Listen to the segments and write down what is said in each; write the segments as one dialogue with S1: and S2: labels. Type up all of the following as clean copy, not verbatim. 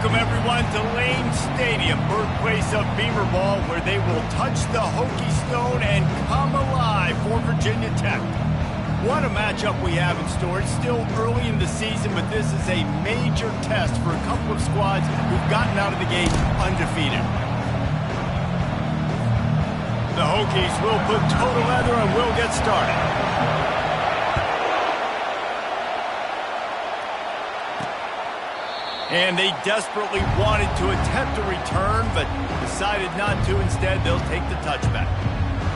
S1: Welcome, everyone, to Lane Stadium, birthplace of Beamer Ball, where they will touch the Hokie Stone and come alive for Virginia Tech. What a matchup we have in store. It's still early in the season, but this is a major test for a couple of squads who've gotten out of the gate undefeated. The Hokies will put total leather and will get started. And they desperately wanted to attempt a return, but decided not to. Instead, they'll take the touchback.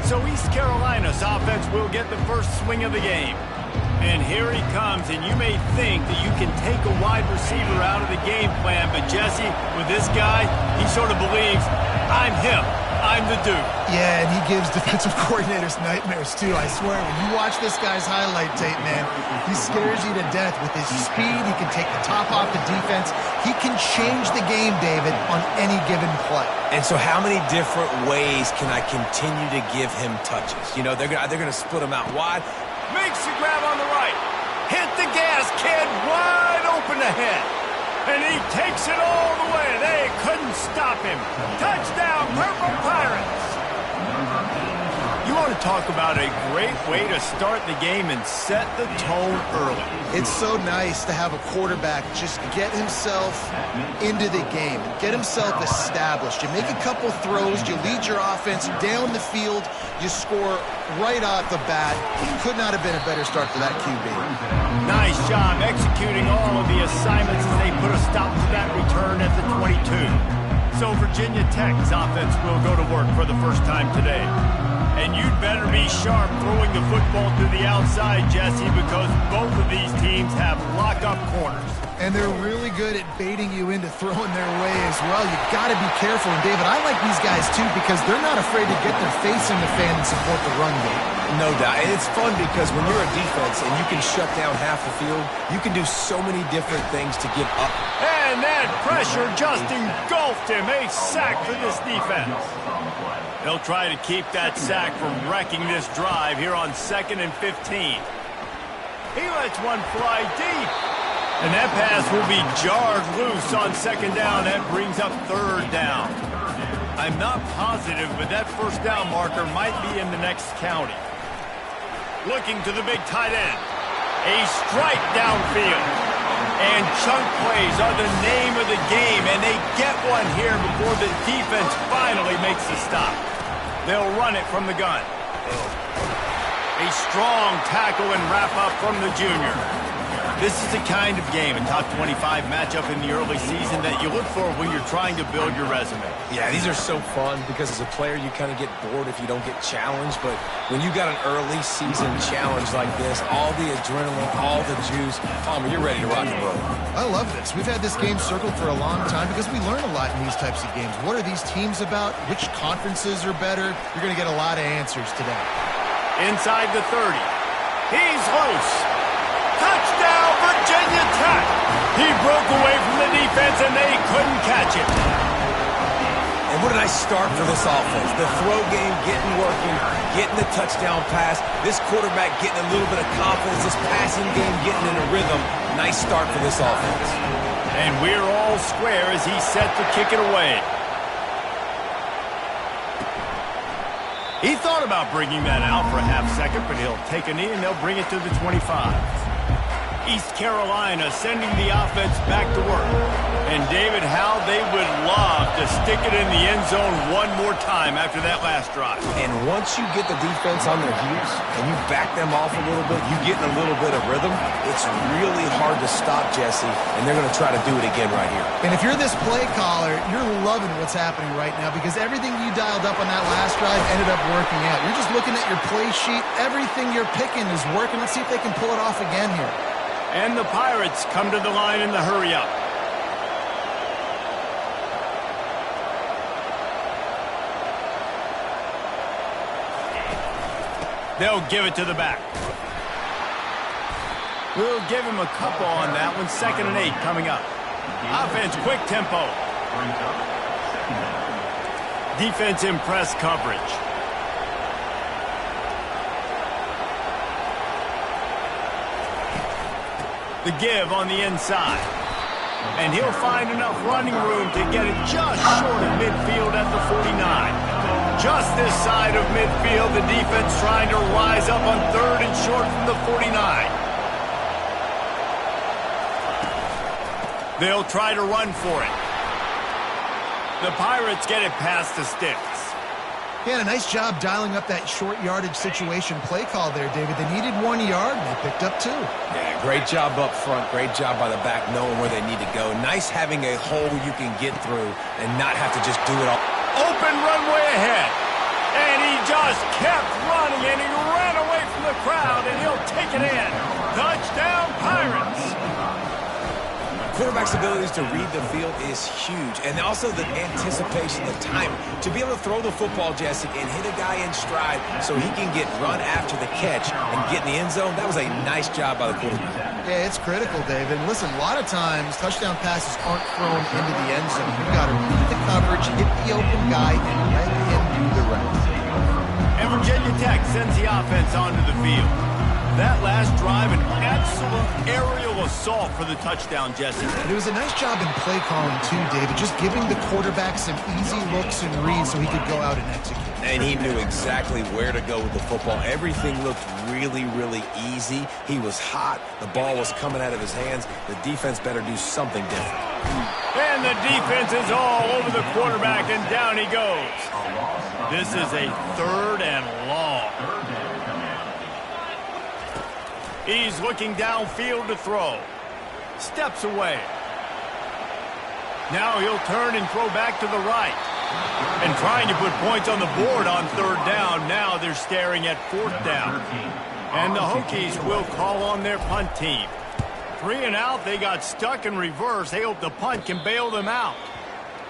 S1: So East Carolina's offense will get the first swing of the game. And here he comes, and you may think that you can take a wide receiver out of the game plan, but Jesse, with this guy, he sort of believes, I'm him. I'm the dude.
S2: Yeah, and he gives defensive coordinators nightmares, too. I swear, when you watch this guy's highlight tape, man, he scares you to death with his speed. He can take the top off the defense. He can change the game, David, on any given play.
S3: And so how many different ways can I continue to give him touches? You know, they're going to split him out wide.
S1: Makes the grab on the right. Hit the gas, kid. Wide open ahead. And he takes it all the way. They couldn't stop him. Touchdown, Purple Pirates. You want to talk about a great way to start the game and set the tone early.
S2: It's so nice to have a quarterback just get himself into the game, get himself established. You make a couple throws, you lead your offense down the field, you score right off the bat. Could not have been a better start for that QB.
S1: Nice job executing all of the assignments as they put a stop to that return at the 22. So Virginia Tech's offense will go to work for the first time today. And you'd better be sharp throwing the football to the outside, Jesse, because both of these teams have lock-up corners.
S2: And they're really good at baiting you into throwing their way as well. You've got to be careful. And, David, I like these guys, too, because they're not afraid to get their face in the fan and support the run game.
S3: No doubt. And it's fun because when you're a defense and you can shut down half the field, you can do so many different things to give up.
S1: And that pressure just engulfed him. A sack for this defense. They'll try to keep that sack from wrecking this drive here on 2nd and 15. He lets one fly deep. And that pass will be jarred loose on 2nd down. That brings up 3rd down. I'm not positive, but that 1st down marker might be in the next county. Looking to the big tight end. A strike downfield. And chunk plays are the name of the game, and they get one here before the defense finally makes the stop. They'll run it from the gun. A strong tackle and wrap-up from the junior. This is the kind of game, a top 25 matchup in the early season, that you look for when you're trying to build your resume.
S3: Yeah, these are so fun because as a player, you kind of get bored if you don't get challenged. But when you got an early season challenge like this, all the adrenaline, all the juice, you're ready to rock and roll.
S2: I love this. We've had this game circled for a long time because we learn a lot in these types of games. What are these teams about? Which conferences are better? You're going to get a lot of answers today.
S1: Inside the 30. He's loose. Touchdown, Virginia Tech. He broke away from the defense, and they couldn't catch it.
S3: And what a nice start for this offense. The throw game getting working, getting the touchdown pass. This quarterback getting a little bit of confidence. This passing game getting in a rhythm. Nice start for this offense.
S1: And we're all square as he's set to kick it away. He thought about bringing that out for a half second, but he'll take a knee and they'll bring it to the 25. East Carolina sending the offense back to work. And David, how they would love to stick it in the end zone one more time after that last drive.
S3: And once you get the defense on their heels and you back them off a little bit, you get in a little bit of rhythm, it's really hard to stop, Jesse, and they're going to try to do it again right here.
S2: And if you're this play caller, you're loving what's happening right now because everything you dialed up on that last drive ended up working out. You're just looking at your play sheet. Everything you're picking is working. Let's see if they can pull it off again here.
S1: And the Pirates come to the line in the hurry-up. They'll give it to the back. We'll give him a couple on that one. 2nd and 8 coming up. Offense, quick tempo. Defense in press coverage. The give on the inside. And he'll find enough running room to get it just short of midfield at the 49. Just this side of midfield, the defense trying to rise up on 3rd and short from the 49. They'll try to run for it. The Pirates get it past the sticks.
S2: He had a nice job dialing up that short yardage situation play call there, David. They needed 1 yard, and they picked up 2.
S3: Yeah, great job up front. Great job by the back knowing where they need to go. Nice having a hole you can get through and not have to just do it all.
S1: Open runway ahead. And he just kept running, and he ran away from the crowd, and he'll take it in. Touchdown, Pirates.
S3: Quarterback's abilities to read the field is huge, and also the anticipation, the timing. To be able to throw the football, Jesse, and hit a guy in stride so he can get run after the catch and get in the end zone, that was a nice job by the quarterback.
S2: Yeah, it's critical, David. Listen, a lot of times touchdown passes aren't thrown into the end zone. You've got to read the coverage, hit the open guy, and let him do the rest.
S1: And Virginia Tech sends the offense onto the field. That last drive, an absolute aerial assault for the touchdown, Jesse.
S2: And it was a nice job in play calling, too, David, just giving the quarterback some easy looks and reads so he could go out and execute.
S3: And he knew exactly where to go with the football. Everything looked really, really easy. He was hot. The ball was coming out of his hands. The defense better do something different.
S1: And the defense is all over the quarterback, and down he goes. This is a 3rd and long. He's looking downfield to throw. Steps away. Now he'll turn and throw back to the right. And trying to put points on the board on 3rd down. Now they're staring at 4th down. And the Hokies will call on their punt team. 3 and out, they got stuck in reverse. They hope the punt can bail them out.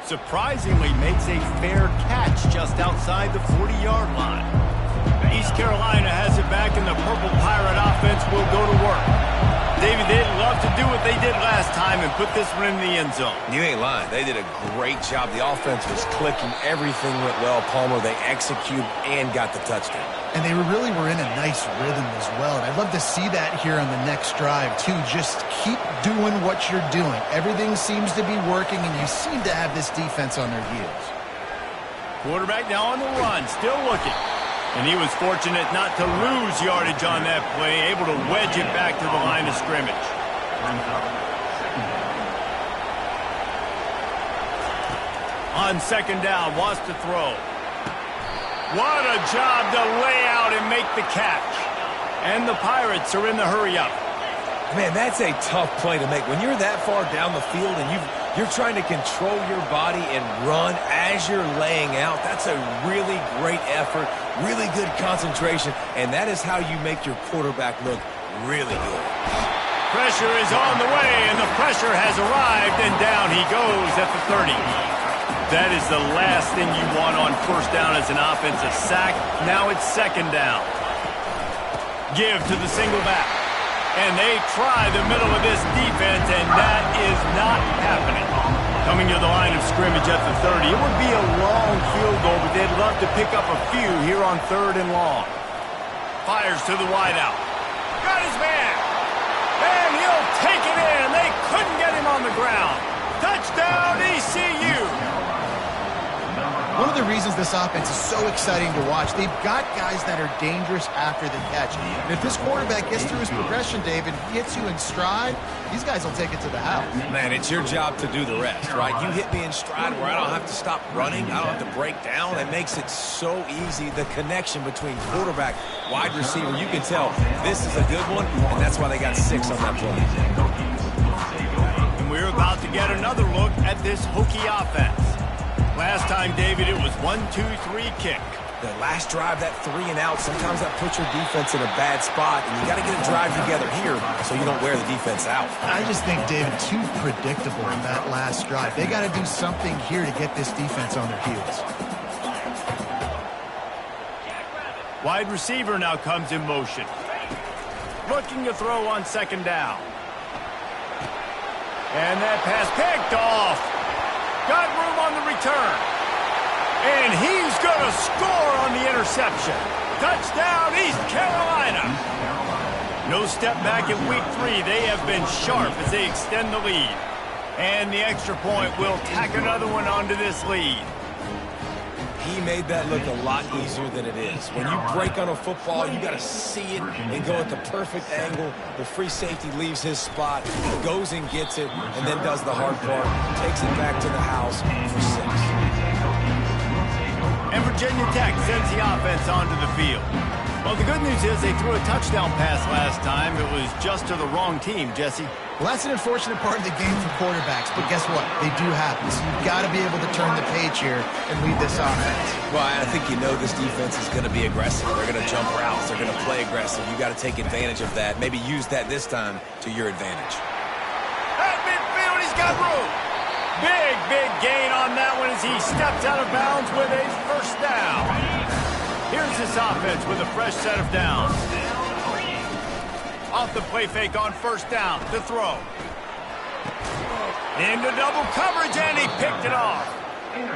S1: Surprisingly makes a fair catch just outside the 40-yard line. East Carolina has it back, and the Purple Pirate offense will go to work. David, they'd love to do what they did last time and put this one in the end zone.
S3: You ain't lying. They did a great job. The offense was clicking. Everything went well. Palmer, they executed and got the touchdown.
S2: And they really were in a nice rhythm as well. And I'd love to see that here on the next drive, too. Just keep doing what you're doing. Everything seems to be working, and you seem to have this defense on their heels.
S1: Quarterback now on the run, still looking. And he was fortunate not to lose yardage on that play, able to wedge it back to the line of scrimmage. On 2nd down, wants to throw. What a job to lay out and make the catch. And the Pirates are in the hurry-up.
S3: Man, that's a tough play to make. When you're that far down the field and you're trying to control your body and run as you're laying out, that's a really great effort, really good concentration, and that is how you make your quarterback look really good.
S1: Pressure is on the way, and the pressure has arrived, and down he goes at the 30. That is the last thing you want on 1st down as an offensive sack. Now it's 2nd down. Give to the single back. And they try the middle of this defense, and that is not happening. Coming to the line of scrimmage at the 30. It would be a long field goal, but they'd love to pick up a few here on 3rd and long. Fires to the wideout. Got his man. And he'll take it in. They couldn't get him on the ground. Touchdown, ECU.
S2: One of the reasons this offense is so exciting to watch, they've got guys that are dangerous after the catch. And if this quarterback gets through his progression, David, hits you in stride, these guys will take it to the house.
S3: Man, it's your job to do the rest, right? You hit me in stride where I don't have to stop running. I don't have to break down. It makes it so easy. The connection between quarterback, wide receiver, you can tell this is a good one, and that's why they got 6 on that play.
S1: And we're about to get another look at this Hokie offense. Last time, David, it was 1-2-3 kick.
S3: The last drive, that 3 and out, sometimes that puts your defense in a bad spot, and you got to get a drive together here so you don't wear the defense out.
S2: I just think, David, too predictable in that last drive. They got to do something here to get this defense on their heels.
S1: Wide receiver now comes in motion. Looking to throw on 2nd down. And that pass picked off. Got room on the return. And he's going to score on the interception. Touchdown, East Carolina. No step back in week 3. They have been sharp as they extend the lead. And the extra point will tack another one onto this lead.
S3: He made that look a lot easier than it is. When you break on a football, you got to see it and go at the perfect angle. The free safety leaves his spot, goes and gets it, and then does the hard part, takes it back to the house for 6.
S1: And Virginia Tech sends the offense onto the field. Well, the good news is they threw a touchdown pass last time. It was just to the wrong team, Jesse.
S2: Well, that's an unfortunate part of the game for quarterbacks, but guess what? They do happen. So you've got to be able to turn the page here and lead this offense.
S3: Well, I think you know this defense is going to be aggressive. They're going to jump routes. They're going to play aggressive. You got to take advantage of that. Maybe use that this time to your advantage.
S1: At midfield, he's got room. Big gain on that one as he steps out of bounds with a first down. Here's this offense with a fresh set of downs. Off the play fake on first down to throw. Into double coverage, and he picked it off.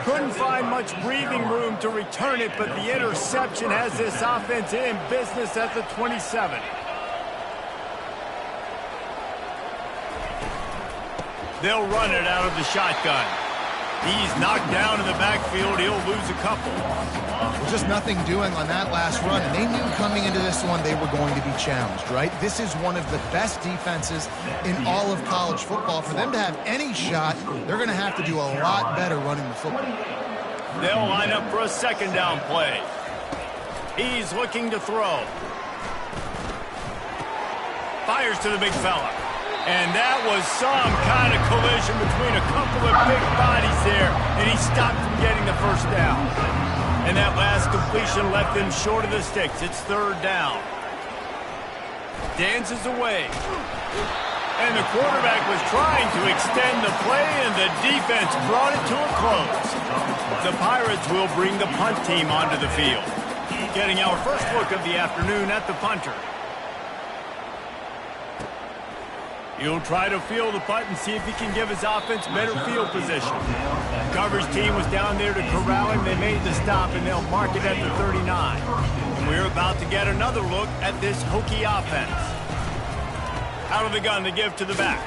S1: Couldn't find much breathing room to return it, but the interception has this offense in business at the 27. They'll run it out of the shotgun. He's knocked down in the backfield. He'll lose a couple.
S2: Well, just nothing doing on that last run, and they knew coming into this one they were going to be challenged, right? This is one of the best defenses in all of college football. For them to have any shot, they're going to have to do a lot better running the football.
S1: They'll line up for a second down play. He's looking to throw. Fires to the big fella. And that was some kind of collision between a couple of big bodies there, and he stopped from getting the first down. And that last completion left him short of the sticks. It's third down. Dances away. And the quarterback was trying to extend the play, and the defense brought it to a close. The Pirates will bring the punt team onto the field. Getting our first look of the afternoon at the punter. He'll try to field the punt and see if he can give his offense better field position. The coverage team was down there to corral him. They made the stop, and they'll mark it at the 39. And we're about to get another look at this Hokie offense. Out of the gun to give to the back.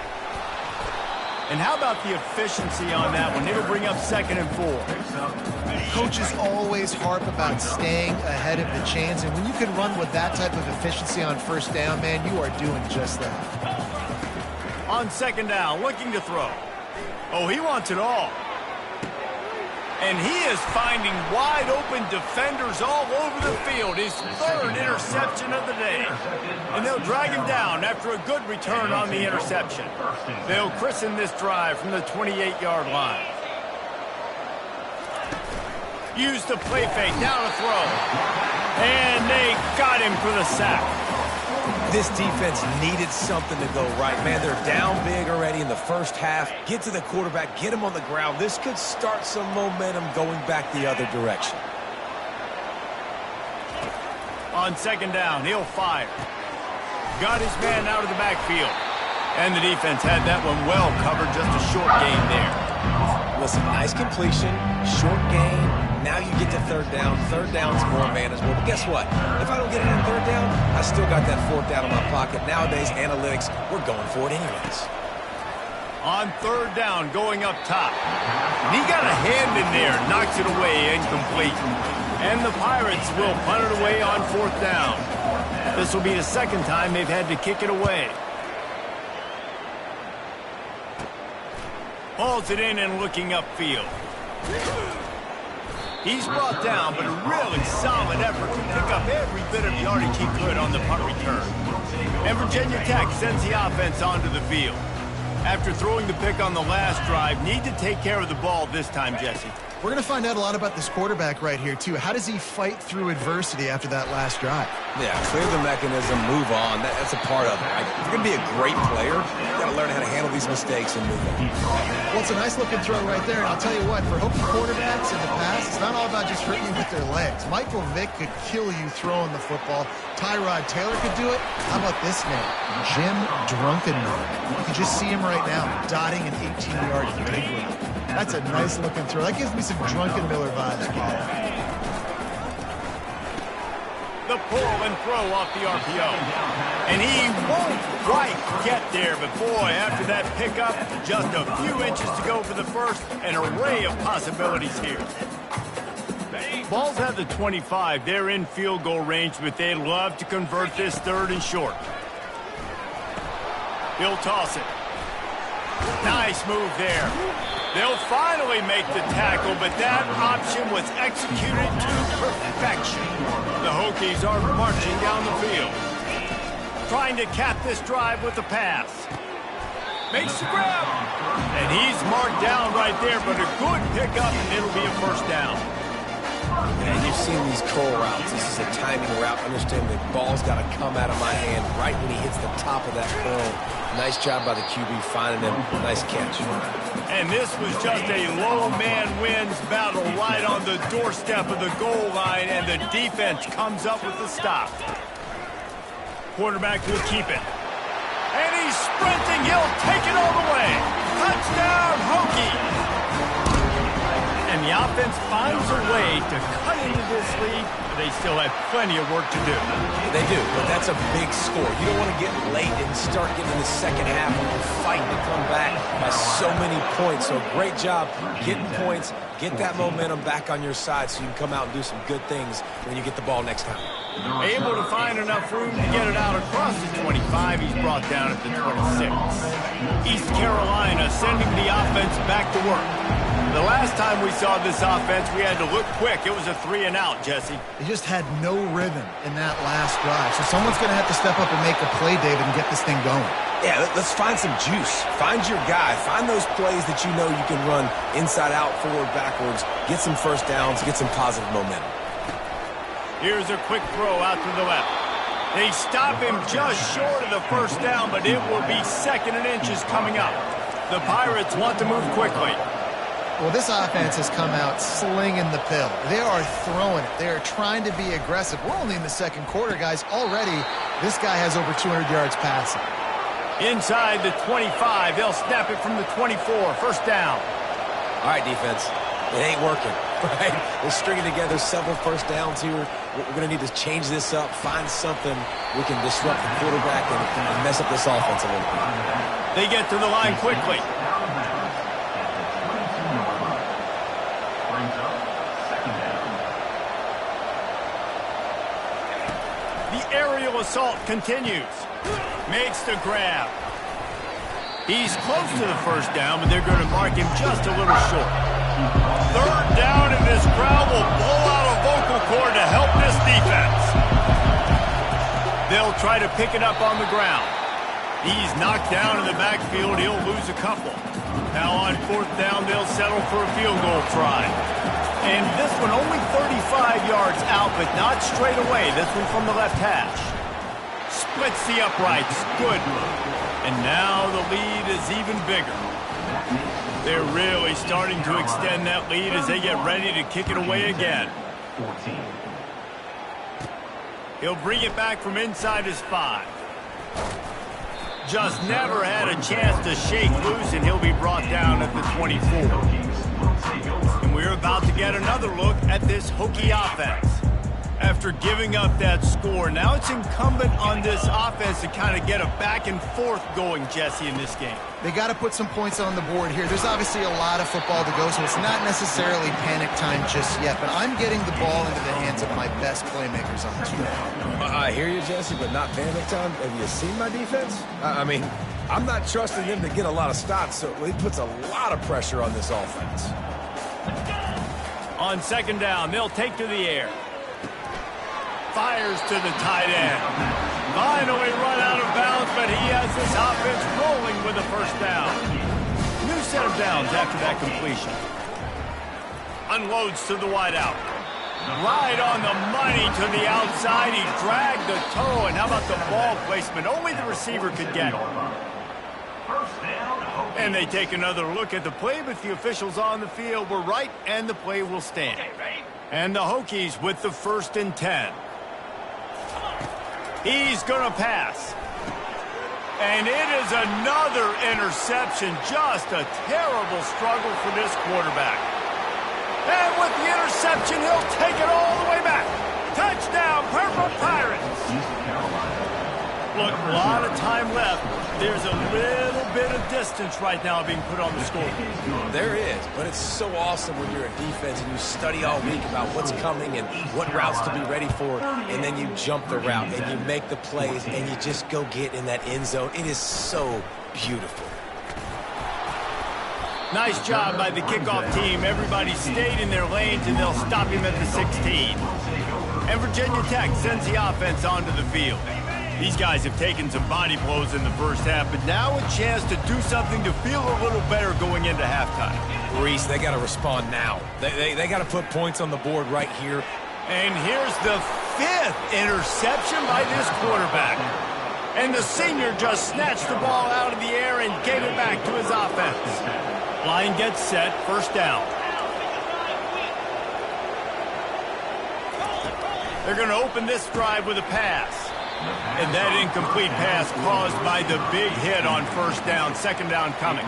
S1: And how about the efficiency on that one? It'll bring up 2nd and 4.
S2: Coaches always harp about staying ahead of the chains, and when you can run with that type of efficiency on first down, man, you are doing just that.
S1: On second down, looking to throw. Oh, he wants it all. And he is finding wide open defenders all over the field. His 3rd interception of the day. And they'll drag him down after a good return on the interception. They'll christen this drive from the 28-yard line. Use the play fake, now to throw. And they got him for the sack.
S3: This defense needed something to go right. Man, they're down big already in the first half. Get to the quarterback, get him on the ground. This could start some momentum going back the other direction.
S1: On second down, he'll fire. Got his man out of the backfield. And the defense had that one well covered, just a short gain there.
S3: Listen, nice completion, short gain. Now you get to third down. Third down's more manageable. But guess what? If I don't get it in third down, I still got that 4th down in my pocket. Nowadays, analytics, we're going for it anyways.
S1: On third down, going up top. And he got a hand in there, knocks it away, incomplete. And the Pirates will punt it away on 4th down. This will be the 2nd time they've had to kick it away. Hauls it in and looking upfield. He's brought down, but a really solid effort to pick up every bit of yardage he could on the punt return. And Virginia Tech sends the offense onto the field. After throwing the pick on the last drive, need to take care of the ball this time, Jesse.
S2: We're going to find out a lot about this quarterback right here, too. How does he fight through adversity after that last drive?
S3: Yeah, clear the mechanism, move on. That's a part of it. Right? If you're going to be a great player, you got to learn how to handle these mistakes and move on.
S2: Well, it's a nice-looking throw right there, and I'll tell you what, for Hokie quarterbacks in the past, it's not all about just hitting you with their legs. Michael Vick could kill you throwing the football. Tyrod Taylor could do it. How about this name? Jim Drunkenmiller. You can just see him right now, dotting an 18-yard dig route. That's a nice-looking throw. That gives me some Drunkenmiller vibes, Paul.
S1: The pull and throw off the RPO. And he won't quite get there. But, boy, after that pickup, just a few inches to go for the first. An array of possibilities here. Ball's at the 25. They're in field goal range, but they'd love to convert this 3rd and short. He'll toss it. Nice move there. They'll finally make the tackle, but that option was executed to perfection. The Hokies are marching down the field. Trying to cap this drive with a pass. Makes the grab. And he's marked down right there, but a good pickup, and it'll be a first down.
S3: And you've seen these curl routes. This is a timing route. Understand the ball's got to come out of my hand right when he hits the top of that curl. Nice job by the QB finding him. Nice catch.
S1: And this was just a low man wins battle right on the doorstep of the goal line, and the defense comes up with the stop. Quarterback will keep it. And he's sprinting. He'll take it all the way. Touchdown, Hokies! And the offense finds a way to cut into this lead, but they still have plenty of work to do.
S3: They do, but that's a big score. You don't want to get late and start getting the second half and fighting to come back by so many points. So great job getting points, get that momentum back on your side so you can come out and do some good things when you get the ball next time.
S1: Able to find enough room to get it out across the 25. He's brought down at the 26. East Carolina sending the offense back to work. The last time we saw this offense, we had to look quick. It was a 3-and-out, Jesse.
S2: They just had no rhythm in that last drive. So someone's going to have to step up and make a play, David, and get this thing going.
S3: Yeah, let's find some juice. Find your guy. Find those plays that you know you can run inside out, forward, backwards. Get some first downs. Get some positive momentum.
S1: Here's a quick throw out to the left. They stop him just short of the first down, but it will be 2nd and inches coming up. The Pirates want to move quickly.
S2: Well, this offense has come out slinging the pill. They are throwing it. They are trying to be aggressive. We're only in the 2nd quarter, guys. Already, this guy has over 200 yards passing.
S1: Inside the 25. They'll snap it from the 24. First down.
S3: All right, defense. It ain't working, right? We're stringing together several first downs here. We're going to need to change this up, find something we can disrupt the quarterback and mess up this offense a little bit.
S1: They get to the line quickly. Aerial assault continues. Makes the grab. He's close to the first down, but they're going to mark him just a little short. 3rd down, and this crowd will blow out a vocal cord to help this defense. They'll try to pick it up on the ground. He's knocked down in the backfield. He'll lose a couple. Now on 4th down, they'll settle for a field goal try. And this one only 35 yards out, but not straight away. This one from the left hash. Splits the uprights. Good. And now the lead is even bigger. They're really starting to extend that lead as they get ready to kick it away again. He'll bring it back from inside his 5. Just never had a chance to shake loose, and he'll be brought down at the 24. And we're about to get another look at this Hokie offense. After giving up that score, now it's incumbent on this offense to kind of get a back and forth going, Jesse, in this game.
S2: They got to put some points on the board here. There's obviously a lot of football to go, so it's not necessarily panic time just yet, but I'm getting the ball into the hands of my best playmakers on this field.
S3: I hear you, Jesse, but not panic time. Have you seen my defense? I mean, I'm not trusting them to get a lot of stops, so it puts a lot of pressure on this offense.
S1: On 2nd down, they'll take to the air. Fires to the tight end. Finally run out of bounds, but he has this offense rolling with a first down. New set of downs after that completion. Unloads to the wideout. Right on the money to the outside. He dragged the toe, and how about the ball placement? Only the receiver could get it. And they take another look at the play, but the officials on the field were right, and the play will stand. And the Hokies with the 1st and 10. He's going to pass. And it is another interception. Just a terrible struggle for this quarterback. And with the interception, he'll take it all the way back. Touchdown, Purple Pirates. Look, a lot of time left. There's a little bit of distance right now being put on the scoreboard.
S3: There is, but it's so awesome when you're a defense and you study all week about what's coming and what routes to be ready for, and then you jump the route and you make the plays and you just go get in that end zone. It is so beautiful.
S1: Nice job by the kickoff team. Everybody stayed in their lanes, and they'll stop him at the 16. And Virginia Tech sends the offense onto the field. These guys have taken some body blows in the first half, but now a chance to do something to feel a little better going into halftime.
S3: Reese, they got to respond now. They got to put points on the board right here.
S1: And here's the 5th interception by this quarterback. And the senior just snatched the ball out of the air and gave it back to his offense. Line gets set, first down. They're going to open this drive with a pass. And that incomplete pass caused by the big hit on first down, second down coming.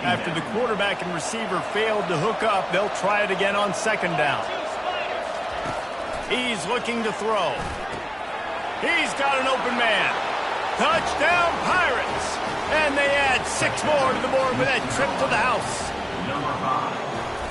S1: After the quarterback and receiver failed to hook up, they'll try it again on second down. He's looking to throw. He's got an open man. Touchdown, Pirates! And they add 6 more to the board with that trip to the house.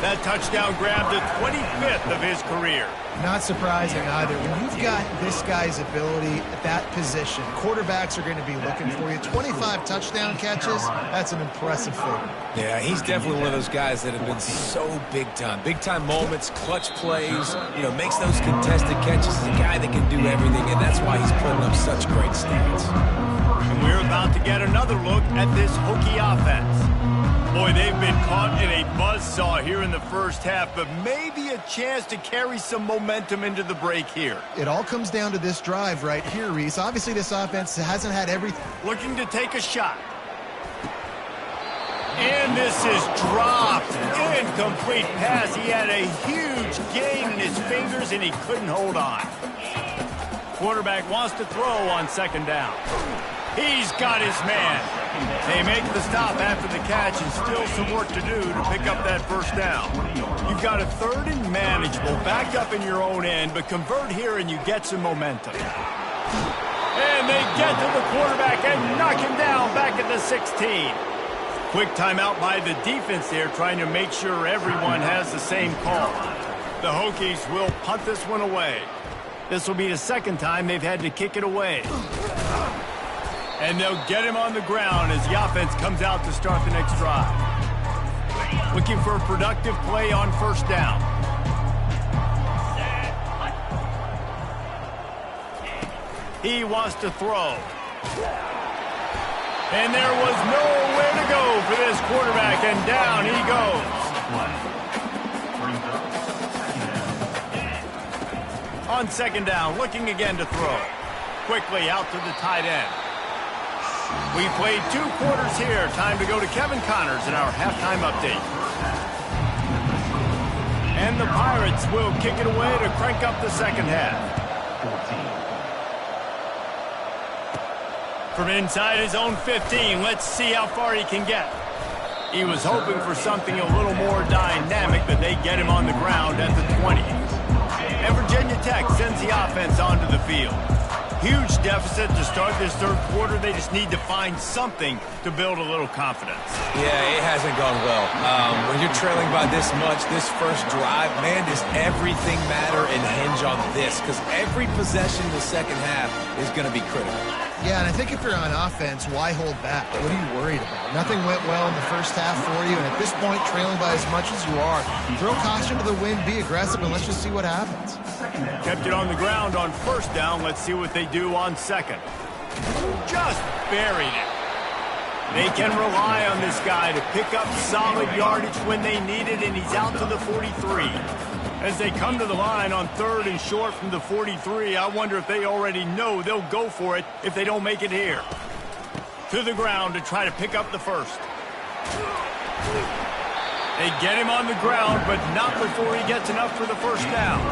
S1: That touchdown grabbed the 25th of his career.
S2: Not surprising either. When you've got this guy's ability at that position, quarterbacks are going to be looking for you. 25 touchdown catches, that's an impressive figure.
S3: Yeah, he's definitely one of those guys that have been so big time. Big time moments, clutch plays, makes those contested catches. He's a guy that can do everything, and that's why he's putting up such great stats.
S1: And we're about to get another look at this Hokie offense. Boy, they've been caught in a buzzsaw here in the first half, but maybe a chance to carry some momentum into the break here.
S2: It all comes down to this drive right here, Reese. Obviously, this offense hasn't had everything.
S1: Looking to take a shot. And this is dropped. Incomplete pass. He had a huge gain in his fingers, and he couldn't hold on. Quarterback wants to throw on second down. He's got his man. They make the stop after the catch, and still some work to do to pick up that first down. You've got a 3rd and manageable, back up in your own end, but convert here and you get some momentum. And they get to the quarterback and knock him down back at the 16. Quick timeout by the defense there, trying to make sure everyone has the same call. The Hokies will punt this one away. This will be the 2nd time they've had to kick it away. And they'll get him on the ground as the offense comes out to start the next drive. Looking for a productive play on first down. He wants to throw. And there was nowhere to go for this quarterback, and down he goes. On second down, looking again to throw. Quickly out to the tight end. We played 2 quarters here. Time to go to Kevin Connors in our halftime update. And the Pirates will kick it away to crank up the second half. From inside his own 15, let's see how far he can get. He was hoping for something a little more dynamic, but they get him on the ground at the 20. And Virginia Tech sends the offense onto the field. Huge deficit to start this 3rd quarter. They just need to find something to build a little confidence.
S3: Yeah, it hasn't gone well. When you're trailing by this much, this first drive, man, does everything matter and hinge on this? Because every possession in the second half is going to be critical.
S2: Yeah, and I think if you're on offense, why hold back? What are you worried about? Nothing went well in the first half for you, and at this point, trailing by as much as you are, throw caution to the wind, be aggressive, and let's just see what happens.
S1: Kept it on the ground on first down. Let's see what they do on second. Just buried it. They can rely on this guy to pick up solid yardage when they need it, and he's out to the 43. As they come to the line on 3rd and short from the 43, I wonder if they already know they'll go for it if they don't make it here. To the ground to try to pick up the first. They get him on the ground, but not before he gets enough for the first down.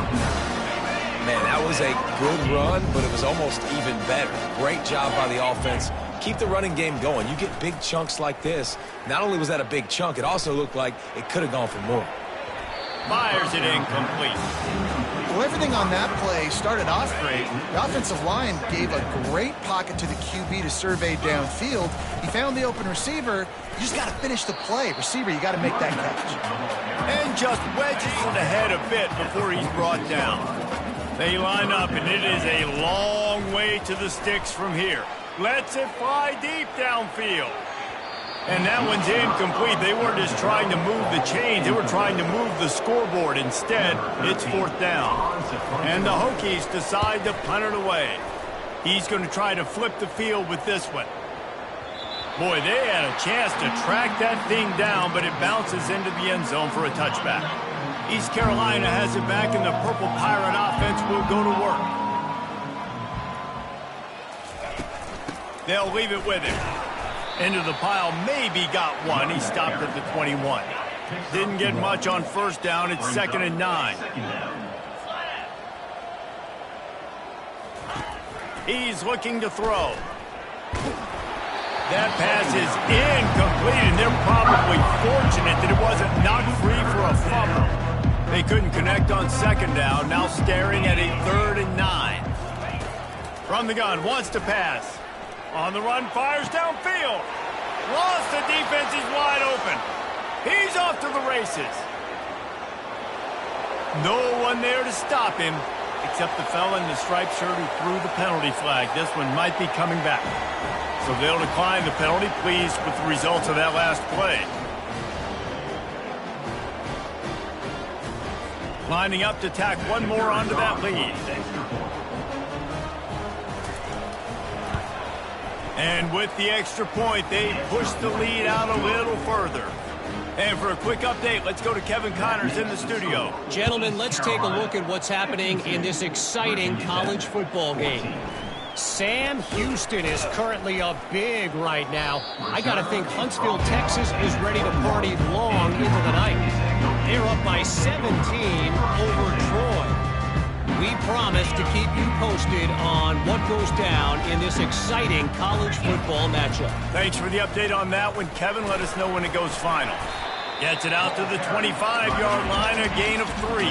S3: Man, that was a good run, but it was almost even better. Great job by the offense. Keep the running game going. You get big chunks like this. Not only was that a big chunk, it also looked like it could have gone for more.
S1: fires it incomplete.
S2: Well, everything on that play started off great. The offensive line gave a great pocket to the QB to survey downfield. He found the open receiver. You just got to finish the play. Receiver, you got to make that catch.
S1: And just wedges it ahead a bit before he's brought down. They line up, and it is a long way to the sticks from here. Lets it fly deep downfield. And that one's incomplete. They weren't just trying to move the chains. They were trying to move the scoreboard. Instead, it's 4th down. And the Hokies decide to punt it away. He's going to try to flip the field with this one. Boy, they had a chance to track that thing down, but it bounces into the end zone for a touchback. East Carolina has it back, and the Purple Pirate offense will go to work. They'll leave it with him. Into the pile, maybe got one. He stopped at the 21. Didn't get much on 1st down. It's 2nd and 9. He's looking to throw. That pass is incomplete, and they're probably fortunate that it wasn't knocked free for a fumble. They couldn't connect on 2nd down. Now staring at a 3rd and 9. From the gun, wants to pass. On the run, fires downfield. Lost the defense, he's wide open. He's off to the races. No one there to stop him, except the fella in the striped shirt who threw the penalty flag. This one might be coming back. So they'll decline the penalty, pleased with the results of that last play. Lining up to tack one more onto that lead. And with the extra point, they push the lead out a little further. And for a quick update, let's go to Kevin Connors in the studio.
S4: Gentlemen, let's take a look at what's happening in this exciting college football game. Sam Houston is currently up big right now. I got to think Huntsville, Texas is ready to party long into the night. They're up by 17 over Troy. We promise to keep you posted on what goes down in this exciting college football matchup.
S1: Thanks for the update on that one, Kevin. Let us know when it goes final. Gets it out to the 25-yard line, a gain of 3.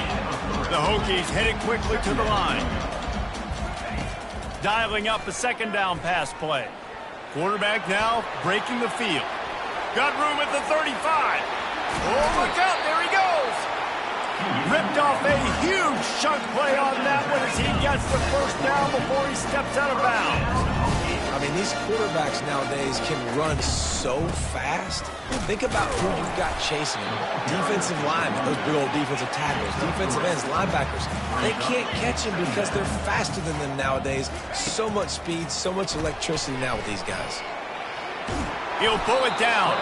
S1: The Hokies headed quickly to the line. Dialing up a 2nd down pass play. Quarterback now breaking the field. Got room at the 35. Oh, look out, there he goes. Ripped off a huge chunk play on that one as he gets the 1st down before he steps out of bounds.
S3: I mean, these quarterbacks nowadays can run so fast. Think about who you've got chasing them. Defensive linemen, those big old defensive tackles, defensive ends, linebackers. They can't catch him because they're faster than them nowadays. So much speed, so much electricity now with these guys.
S1: He'll pull it down.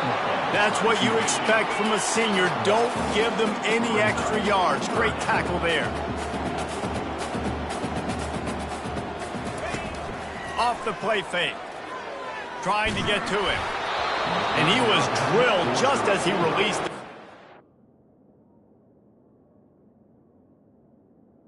S1: That's what you expect from a senior. Don't give them any extra yards. Great tackle there. Off the play fake. Trying to get to him. And he was drilled just as he released